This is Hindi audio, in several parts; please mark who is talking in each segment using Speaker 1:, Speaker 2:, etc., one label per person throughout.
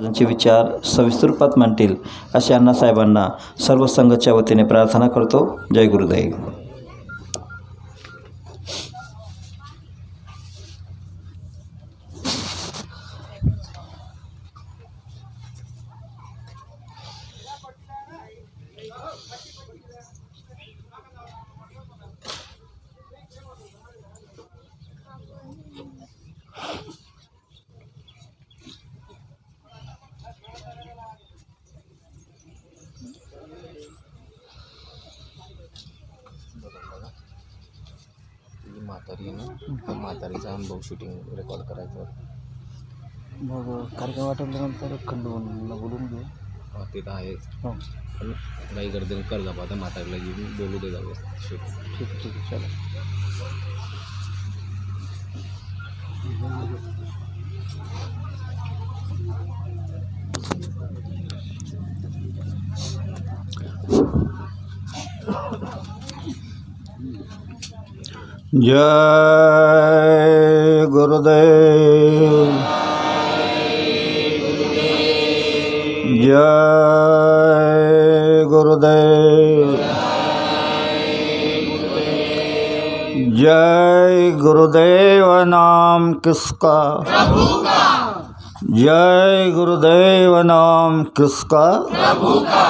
Speaker 1: महाराजांचे विचार सविस्तर रूपात मांडतील असे अण्णासाहेबांना सर्व संघाच्या वतीने प्रार्थना करतो. जय गुरुदेव.
Speaker 2: म्हातारी ना म्हातारीचा अनुभव शूटिंग रेकॉर्ड करायचं.
Speaker 3: मग कार्यक्रम आठवल्यानंतर खंडूला बोलून घेऊ.
Speaker 2: ते तर आहे
Speaker 3: हो
Speaker 2: पण काही गर्दी कर जा आता म्हातारीला घेऊन बोलू दे जाऊ शूटिंग.
Speaker 3: ठीक ठीक चला.
Speaker 1: जय गुरुदेव. जय गुरुदेव. जय गुरुदेव नाम किसका? प्रभु का. जय गुरुदेव नाम किसका? प्रभु का.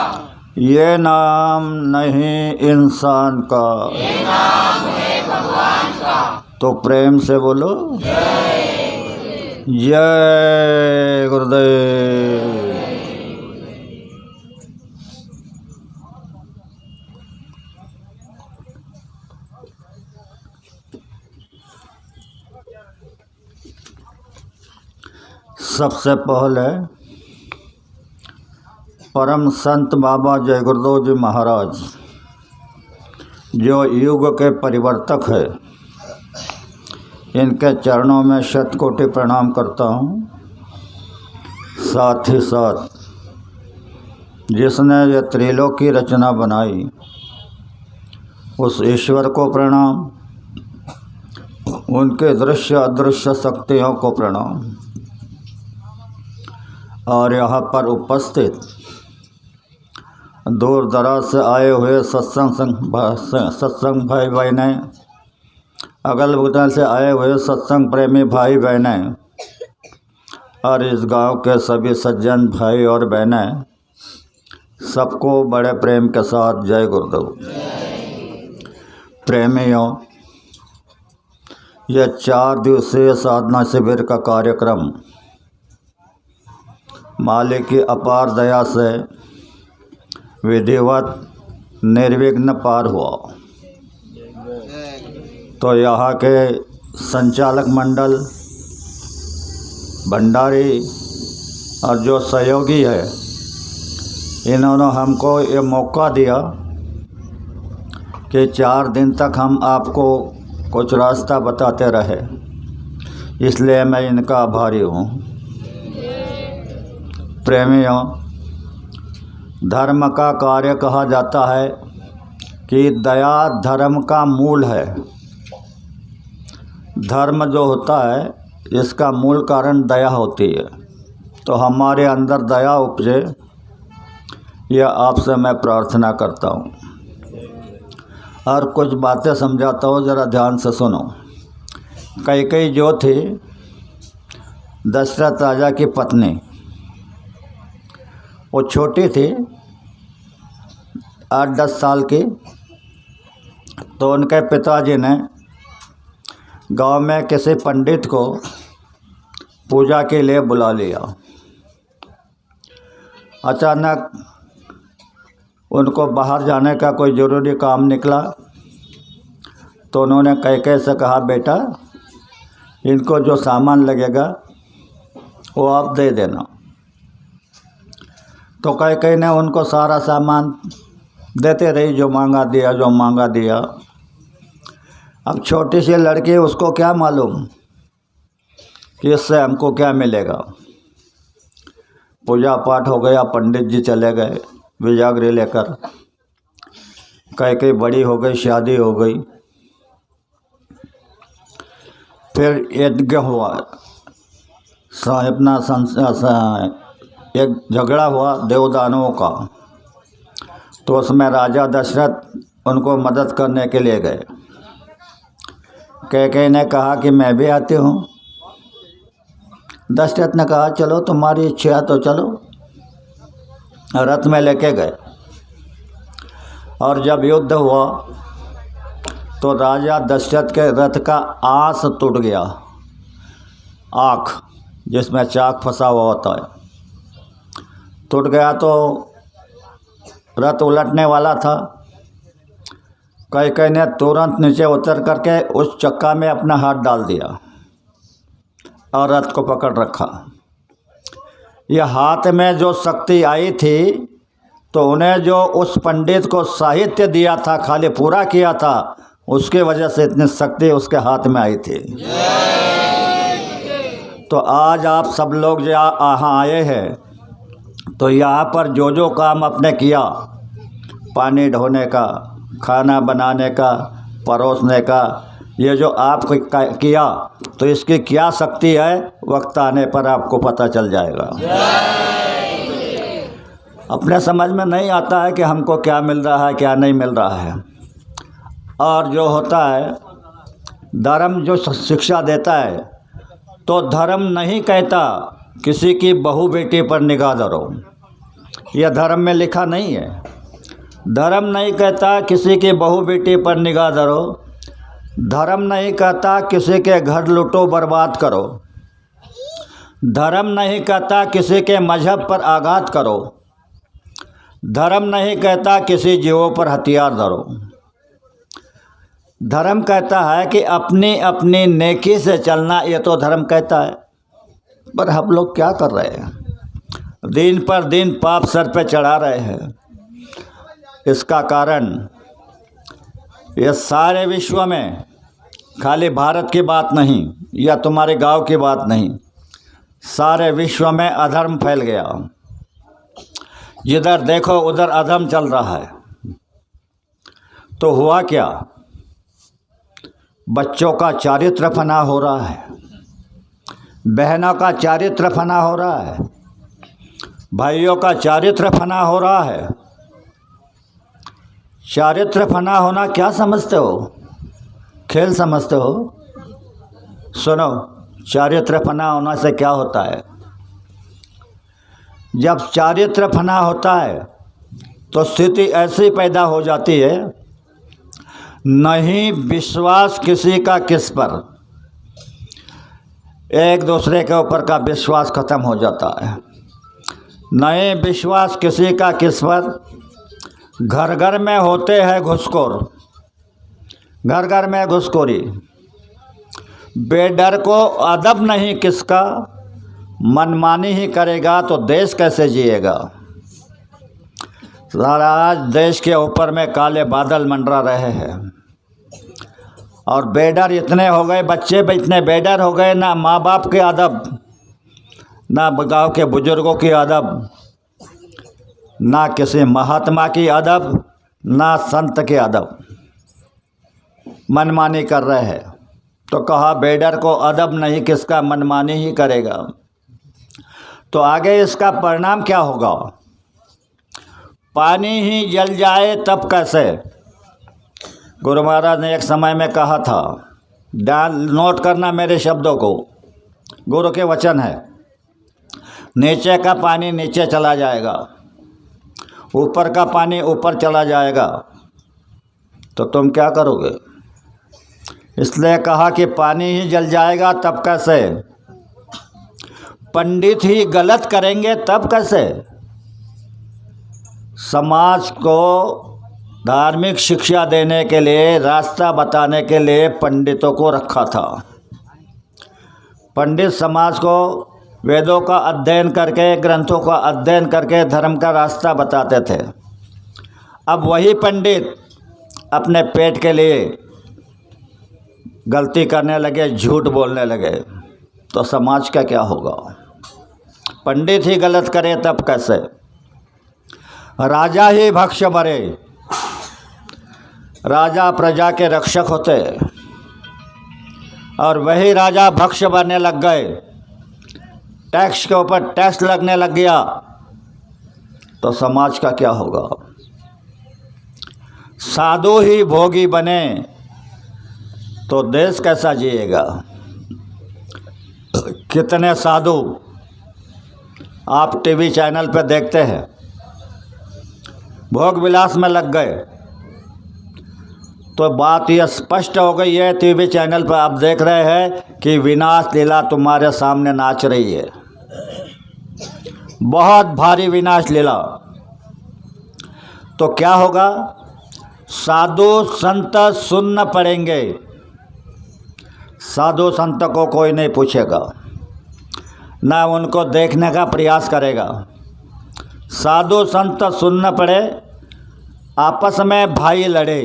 Speaker 1: ये नाम नहीं इंसान का, ये नाम है भगवान का. तो प्रेम से बोलो जय गुरुदेव. सबसे पहले परम संत बाबा जय गुरुदेव जी महाराज जो युग के परिवर्तक है, इनके चरणों में शतकोटि प्रणाम करता हूँ. साथ ही साथ जिसने ये त्रिलोक की रचना बनाई उस ईश्वर को प्रणाम, उनके दृश्य अदृश्य शक्तियों को प्रणाम, और यहाँ पर उपस्थित दूर दराज से आए हुए सत्संग भाई बहनें, अगल बगल से आए हुए सत्संग प्रेमी भाई बहनें, और इस गांव के सभी सज्जन भाई और बहनें, सबको बड़े प्रेम के साथ जय गुरुदेव. प्रेमियों, यह 4 दिवसीय साधना शिविर का कार्यक्रम मालिक की अपार दया से विधिवत निर्विघ्न पार हुआ. तो यहाँ के संचालक मंडल, भंडारी और जो सहयोगी है, इन्होंने हमको ये मौका दिया कि 4 दिन तक हम आपको कुछ रास्ता बताते रहे, इसलिए मैं इनका आभारी हूँ. प्रेमियों, धर्म का कार्य कहा जाता है कि दया धर्म का मूल है. धर्म जो होता है इसका मूल कारण दया होती है. तो हमारे अंदर दया उपजे, यह आपसे मैं प्रार्थना करता हूँ. और कुछ बातें समझाता हूँ, ज़रा ध्यान से सुनो. कैकेयी जो थी दशरथ राजा की पत्नी, वो छोटी थी 8-10 साल की. तो उनके पिताजी ने गांव में किसी पंडित को पूजा के लिए बुला लिया. अचानक उनको बाहर जाने का कोई ज़रूरी काम निकला, तो उन्होंने कैकेयी से कहा, बेटा इनको जो सामान लगेगा वो आप दे देना. तो कैकेयी ने उनको सारा सामान देते रही, जो मांगा दिया, जो मांगा दिया. अब छोटी सी लड़की, उसको क्या मालूम कि इससे हमको क्या मिलेगा. पूजा पाठ हो गया, पंडित जी चले गए विजागरी लेकर. कैकेयी बड़ी हो गई, शादी हो गई. फिर यज्ञ हुआ, अपना एक झगड़ा हुआ देवदानवों का, तो उसमें राजा दशरथ उनको मदद करने के लिए गए। कैकेयी ने कहा कि मैं भी आती हूँ। दशरथ ने कहा चलो तुम्हारी इच्छा है तो चलो। रथ में लेके गए और जब युद्ध हुआ तो राजा दशरथ के रथ का आँस टूट गया, आँख जिसमें चाक फंसा हुआ होता है, टूट गया। तो रथ उलटने वाला था। कैकेयी ने तुरंत नीचे उतर करके उस चक्का में अपना हाथ डाल दिया और रथ को पकड़ रखा। यह हाथ में जो शक्ति आई थी तो उन्हें जो उस पंडित को साहित्य दिया था, खाली पूरा किया था, उसके वजह से इतनी शक्ति उसके हाथ में आई थी। तो आज आप सब लोग जो यहाँ आए हैं तो यहाँ पर जो जो काम आपने किया, पानी ढोने का, खाना बनाने का, परोसने का, ये जो आप किया तो इसकी क्या शक्ति है, वक्त आने पर आपको पता चल जाएगा। अपने समझ में नहीं आता है कि हमको क्या मिल रहा है क्या नहीं मिल रहा है। और जो होता है धर्म जो शिक्षा देता है, तो धर्म नहीं कहता किसी की बहू बेटी पर निगाह धरो, यह धर्म में लिखा नहीं है। धर्म नहीं कहता किसी की बहू बेटी पर निगाह धरो, धर्म नहीं कहता किसी के घर लूटो बर्बाद करो, धर्म नहीं कहता किसी के मजहब पर आघात करो, धर्म नहीं कहता किसी जीवों पर हथियार धरो। धर्म कहता है कि अपनी अपनी नेकी से चलना, ये तो धर्म कहता है। पर हम लोग क्या कर रहे हैं, दिन पर दिन पाप सर पे चढ़ा रहे हैं। इसका कारण ये सारे विश्व में, खाली भारत की बात नहीं या तुम्हारे गांव की बात नहीं, सारे विश्व में अधर्म फैल गया। जिधर देखो उधर अधर्म चल रहा है। तो हुआ क्या, बच्चों का चारित्र फना हो रहा है, बहनों का चारित्र फना हो रहा है, भाइयों का चारित्र फना हो रहा है। चारित्र फना होना क्या समझते हो, खेल समझते हो? सुनो, चारित्र फना होना से क्या होता है। जब चारित्र फना होता है तो स्थिति ऐसी पैदा हो जाती है, नहीं विश्वास किसी का किस पर, एक दूसरे के ऊपर का विश्वास खत्म हो जाता है। नहीं विश्वास किसी का किस पर, घर घर में होते हैं घुसखोर, घर घर में घुसखोरी। बेडर को अदब नहीं किसका, मनमानी ही करेगा तो देश कैसे जिएगा। आज देश के ऊपर में काले बादल मंडरा रहे हैं और बेडर इतने हो गए, बच्चे इतने बेडर हो गए, ना माँ बाप के अदब, ना गांव के बुजुर्गों की अदब, ना किसी महात्मा की अदब, ना संत के अदब, मनमानी कर रहे हैं। तो कहा बेडर को अदब नहीं किसका, मनमानी ही करेगा। तो आगे इसका परिणाम क्या होगा, पानी ही जल जाए तब कैसे। गुरु महाराज ने एक समय में कहा था, नोट करना मेरे शब्दों को, गुरु के वचन है, नीचे का पानी नीचे चला जाएगा, ऊपर का पानी ऊपर चला जाएगा, तो तुम क्या करोगे। इसलिए कहा कि पानी ही जल जाएगा तब कैसे, पंडित ही गलत करेंगे तब कैसे। समाज को धार्मिक शिक्षा देने के लिए, रास्ता बताने के लिए पंडितों को रखा था। पंडित समाज को वेदों का अध्ययन करके, ग्रंथों का अध्ययन करके धर्म का रास्ता बताते थे। अब वही पंडित अपने पेट के लिए गलती करने लगे, झूठ बोलने लगे, तो समाज का क्या होगा। पंडित ही गलत करे तब कैसे। राजा ही भक्ष भरे, राजा प्रजा के रक्षक होते, और वही राजा भक्ष बनने लग गए, टैक्स के ऊपर टैक्स लगने लग गया, तो समाज का क्या होगा? साधु ही भोगी बने तो देश कैसा जिएगा? कितने साधु आप टीवी चैनल पर देखते हैं, भोग विलास में लग गए। तो बात यह स्पष्ट हो गई है, टीवी चैनल पर आप देख रहे हैं कि विनाश लीला तुम्हारे सामने नाच रही है, बहुत भारी विनाश लीला। तो क्या होगा? साधु संत सुनना पड़ेंगे। साधु संत को कोई नहीं पूछेगा, ना उनको देखने का प्रयास करेगा। साधु संत सुनना पड़े, आपस में भाई लड़े,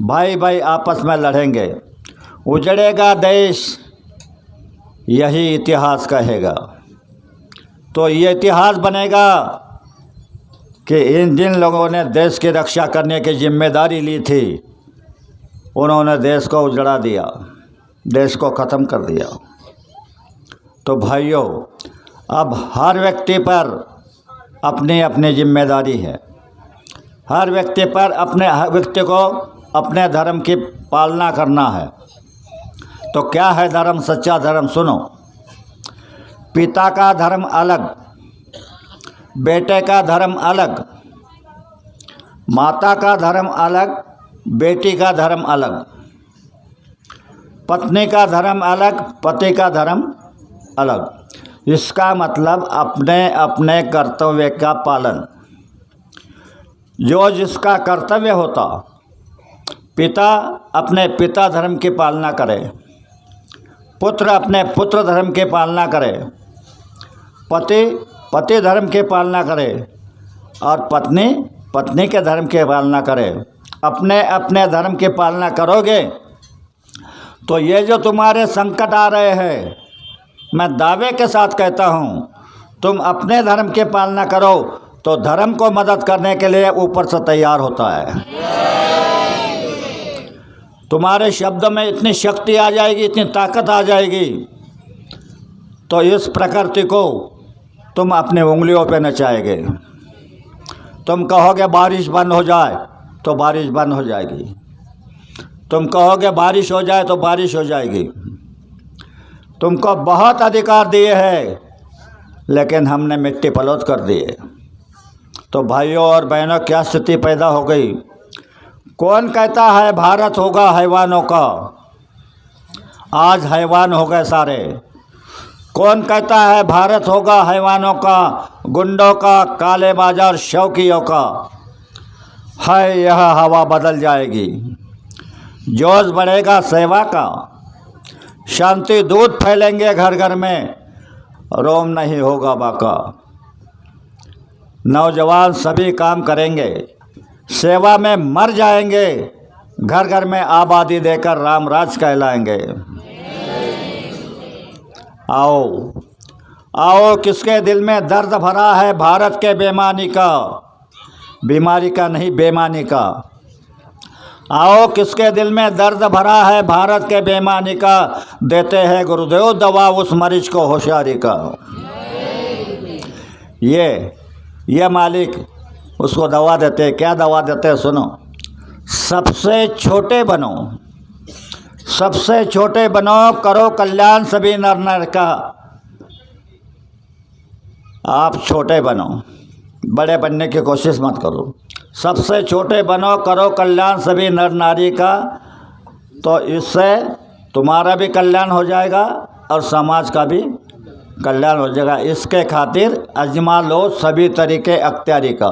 Speaker 1: भाई भाई आपस में लड़ेंगे, उजड़ेगा देश, यही इतिहास कहेगा। तो ये इतिहास बनेगा कि जिन लोगों ने देश की रक्षा करने की जिम्मेदारी ली थी, उन्होंने देश को उजड़ा दिया, देश को ख़त्म कर दिया। तो भाइयों, अब हर व्यक्ति पर अपनी अपनी जिम्मेदारी है। हर व्यक्ति पर हर व्यक्ति को अपने धर्म की पालना करना है। तो क्या है धर्म? सच्चा धर्म सुनो। पिता का धर्म अलग, बेटे का धर्म अलग, माता का धर्म अलग, बेटी का धर्म अलग, पत्नी का धर्म अलग, पति का धर्म अलग। इसका मतलब अपने अपने कर्तव्य का पालन। जो जिसका कर्तव्य होता, पिता अपने पिता धर्म की पालना करे, पुत्र अपने पुत्र धर्म की पालना करे, पति पति धर्म की पालना करे, और पत्नी पत्नी के धर्म की पालना करे। अपने अपने धर्म की पालना करोगे तो ये जो तुम्हारे संकट आ रहे हैं, मैं दावे के साथ कहता हूँ, तुम अपने धर्म की पालना करो तो धर्म को मदद करने के लिए ऊपर से तैयार होता है। तुम्हारे शब्द में इतनी शक्ति आ जाएगी, इतनी ताकत आ जाएगी, तो इस प्रकृति को तुम अपने उंगलियों पे नचाएगे। तुम कहोगे बारिश बंद हो जाए तो बारिश बंद हो जाएगी, तुम कहोगे बारिश हो जाए तो बारिश हो जाएगी। तुमको बहुत अधिकार दिए हैं, लेकिन हमने मिट्टी पलोत कर दिए। तो भाइयों और बहनों, क्या स्थिति पैदा हो गई? कौन कहता है भारत होगा हैवानों का? आज हैवान हो गए सारे। कौन कहता है भारत होगा हैवानों का, गुंडों का, काले बाजार शौकियों का? है यह हवा बदल जाएगी, जोश बढ़ेगा सेवा का, शांति दूत फैलेंगे घर घर में, रोम नहीं होगा बाका। नौजवान सभी काम करेंगे, सेवा में मर जाएंगे, घर घर में आबादी देकर रामराज कहलाएंगे। आओ आओ, किसके दिल में दर्द भरा है भारत के बेईमानी का, बीमारी का नहीं बेईमानी का। आओ, किसके दिल में दर्द भरा है भारत के बेईमानी का, देते हैं गुरुदेव दवा उस मरीज को होशियारी का। ये मालिक उसको दवा देते हैं। क्या दवा देते हैं? सुनो। सबसे छोटे बनो, सबसे छोटे बनो, करो कल्याण सभी नर नारी का। आप छोटे बनो, बड़े बनने की कोशिश मत करो। सबसे छोटे बनो, करो कल्याण सभी नर नारी का। तो इससे तुम्हारा भी कल्याण हो जाएगा और समाज का भी कल्याण हो जाएगा। इसके खातिर आजमा लो सभी तरीके अख्तियारी का।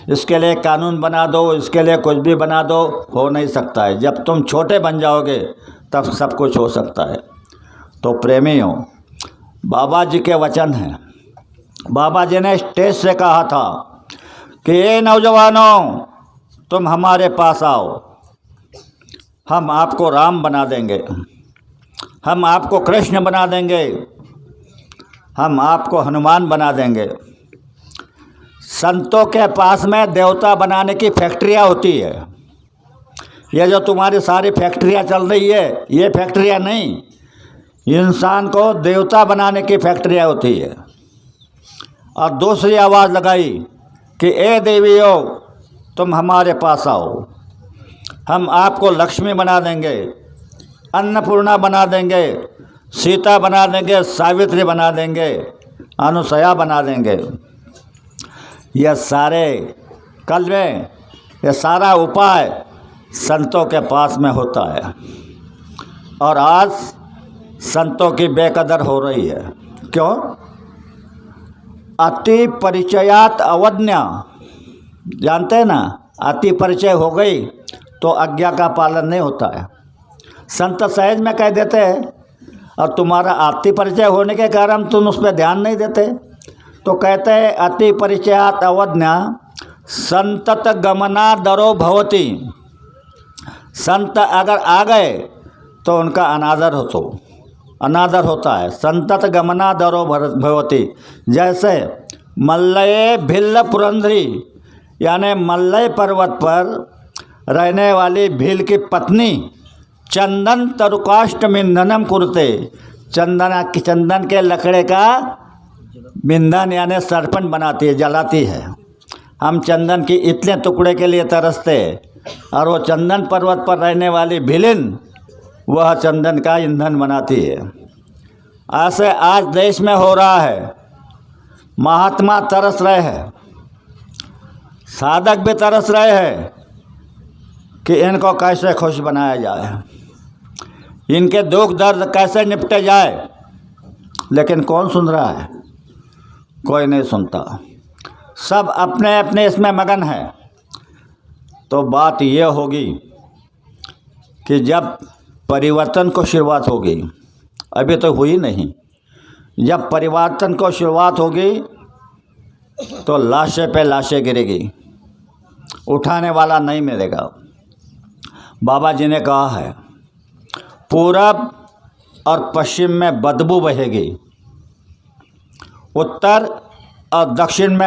Speaker 1: इसके लिए कानून बना दो, इसके लिए कुछ भी बना दो, हो नहीं सकता है। जब तुम छोटे बन जाओगे तब सब कुछ हो सकता है। तो प्रेमियों, बाबा जी के वचन हैं। बाबा जी ने स्टेज से कहा था कि ये नौजवानों, तुम हमारे पास आओ, हम आपको राम बना देंगे, हम आपको कृष्ण बना देंगे, हम आपको हनुमान बना देंगे। संतों के पास में देवता बनाने की फैक्ट्रियाँ होती है। ये जो तुम्हारी सारी फैक्ट्रियाँ चल रही है, ये फैक्ट्रियाँ नहीं, इंसान को देवता बनाने की फैक्ट्रियाँ होती है। और दूसरी आवाज़ लगाई कि ए देवियों तुम हमारे पास आओ, हम आपको लक्ष्मी बना देंगे, अन्नपूर्णा बना देंगे, सीता बना देंगे, सावित्री बना देंगे, अनुसया बना देंगे। यह सारे कल में यह सारा उपाय संतों के पास में होता है और आज संतों की बेकदर हो रही है। क्यों? अति परिचयात अवज्ञा, जानते हैं ना, अति परिचय हो गई तो आज्ञा का पालन नहीं होता है। संत सहज में कह देते हैं और तुम्हारा अति परिचय होने के कारण तुम उस पर ध्यान नहीं देते, तो कहते हैं अति परिचयात अवज्ञा संतत गमना दरो भवती। संत अगर आ गए तो उनका अनादर होता है। संतत गमना दरो भवती, जैसे मल्लये भिल्ल पुरंधरी, यानी मल्लय पर्वत पर रहने वाली भील की पत्नी चंदन तरुकाष्टमिंधनम कुरुते, चंदन के लकड़े का मिंधन यानी सरपन बनाती है, जलाती है। हम चंदन की इतने टुकड़े के लिए तरसते और वो चंदन पर्वत पर रहने वाली भिलिन वह चंदन का ईंधन बनाती है। ऐसे आज देश में हो रहा है। महात्मा तरस रहे हैं, साधक भी तरस रहे हैं कि इनको कैसे खुश बनाया जाए, इनके दुख दर्द कैसे निपटे जाए, लेकिन कौन सुन रहा है? कोई नहीं सुनता, सब अपने अपने इसमें मगन है। तो बात यह होगी कि जब परिवर्तन को शुरुआत होगी, अभी तो हुई नहीं, जब परिवर्तन को शुरुआत होगी तो लाशें पे लाशें गिरेगी, उठाने वाला नहीं मिलेगा। बाबा जी ने कहा है पूरब और पश्चिम में बदबू बहेगी, उत्तर और दक्षिण में